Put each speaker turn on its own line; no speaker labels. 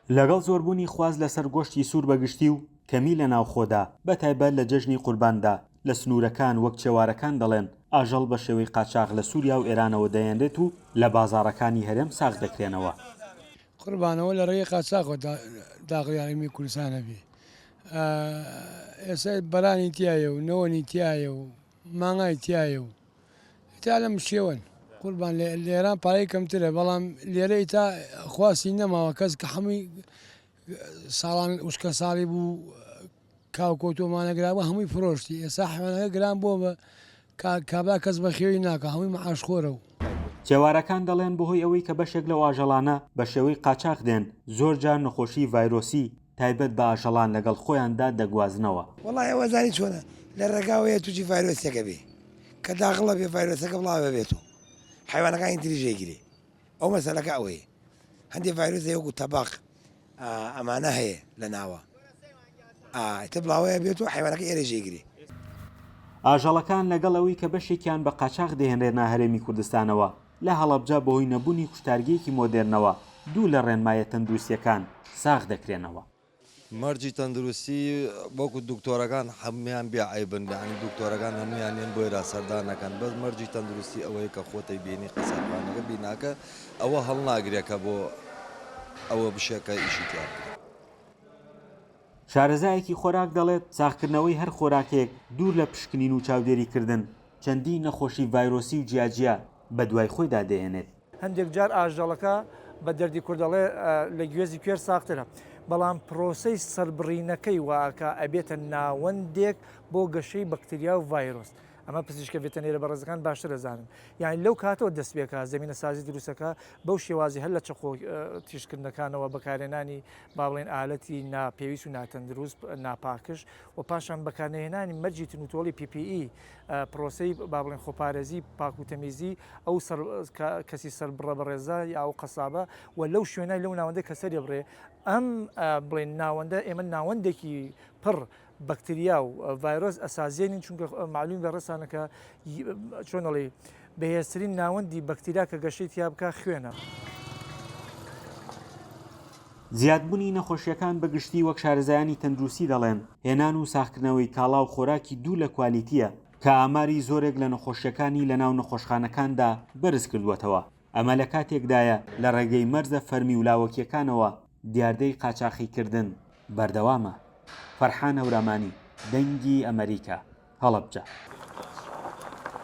لەگەڵ زۆربوونی خواز لەسەر گۆشتی سوور بەگشتی و کەمی لە ناوخۆدا بەتایبەت لە جەژنی قورباندا لە سنوورەکان وەک چێوارەکان دەڵێن ئاژەڵ بە شێوەی قاچاغ لە سووریا و ئێرانەوە دەیەنرێت و لە بازاڕەکانی هەرێم ساغ دەکرێنەوە.
قوربانەوە لە ڕێی قاچاغەوە داغیارمی کوردستانە بێ ئێستا بەرانی تایە و نەوەنی تایە و مانگای تایە و تا لەم شێوەن قوربان لێران پارەی کەمترە بەڵام لێرەی تا خواسی نەماوە کەس کە هەمووی ساڵان وشکە ساڵی بوو کاوکۆتۆمانەگرابە هەمووی فرۆشتی ئێستا حیوانەکە گران بۆ بە کابرا کەس بە خێوی ناکە هەمووی مەعاشخۆرە و
جێوارەکان دەڵێن بەهۆی ئەوەی کە بەشێک لەو ئاژەڵانە بە شێوەی قاچاق دێن زۆر جار نەخۆشی ڤایرۆسی تایبەت بە ئاژەڵان لەگەڵ خۆیاندا دەگوازنەوە.
وەڵای ئەوە زانی چۆنە لە ڕێگاوەیە تووشی ڤایرۆسیەکە بێ کە داغڵە بێ ڤایرۆسەکە بڵاوە بێت و حیوانەکانی تریژێگیری ئەو مەسەلەکە ئەوەیە هەندێک ڤایرۆس وەکو تەباق ئەمانە هەیە لە ناوە تە بڵاوەیە بێت و حیوانەکە ئێرەژێگیری.
ئاژەڵەکان لەگەڵ ئەوەی کە بەشێکیان بە قاچاق دەهێنرێنە هەرێمی کوردستانەوە لە هەڵەبجە بەهۆی نەبوونی کوشتارگیەکی مۆدێرنەوە دوو لە ڕێنمایە تەندروستیەکان ساغ دەکرێنەوە.
مەرجی تەندروستی وەکو دکتۆرەکان هەمویان بێعیبن ینی دکتۆرەکان هەمویانیان بۆیرا سەردانەکەن بەس مەرجی تەندروستی ئەوەیە کە خۆتەی بینی قەسەرخانەکە بیناکە ئەوە هەڵناگرێکە بۆ ئەوە بشێکە ئیشی تیان.
شارەزایەکی خۆراک دەڵێت ساغکردنەوەی هەر خۆراکێک دوور لە پشکنین و چاودێریکردن چەندی نەخۆشی ڤایرۆسی و جیاجیا بە دوای خۆیدا دەهێنێت.
هەندێک جار ئاژەڵەکە بە دەردی کوردەڵێ لە گوێزی کوێر ساخترە بەڵام پرۆسەی سەربڕینەکەی واکە ئەبێتە ناوەندێک بۆ گەشەی بەکتریا و ڤایرۆس ئەمە پزیشکە ڤێتەنێرە بەڕێزەکان باشتر دەزانن یعنی لەو کاتەوە دەستپێکە زمینە سازی دروستەکە بەو شێوازی هەر لە چەخۆ تیشکردنەکانەوە بەکارهێنانی با بڵێن ئالەتی ناپێویست و ناتەندروست ناپاکش و پاشان بەکارهێنانی مەرجی تنوتۆڵی PPE پرۆسەی با بڵێن خۆپارێزی پاکوتەمیزی ئەو کەسی سەربڕە بەڕێزە یا ئەو قەسابە و لەو شوێنای لەو ناوەندەی کە سەری بڕێ ئەم بڵێن ناوەندە ئێمە ناوەندێکی پڕ بەکتریا و ڤایرۆس ئەسازێنین چونکە معلوم بە ڕستانەکە چۆنەڵێ بەهێزترین ناوەندی بەکتریا کە گەشەی تیا بکە خوێنە.
زیادبوونی نەخۆشیەکان بەگشتی وەک شارەزایانی تەندروستی دەڵێن هێنان و ساختکردنەوەی کاڵا و خۆراکی دوو لە کوالیتیە کە ئاماری زۆرێک لە نەخۆشیەکانی لە ناو نەخۆشخانەکاندا بەرز کردووەتەوە. ئەمە لە کاتێکدایە لە ڕێگەی مەرزە فەرمی و لاوەکیەکانەوە دیاردەی قاچاقیکردن بەردەوامە. فەرحان هەورامانی دەنگی ئەمریکا هەڵەبجە.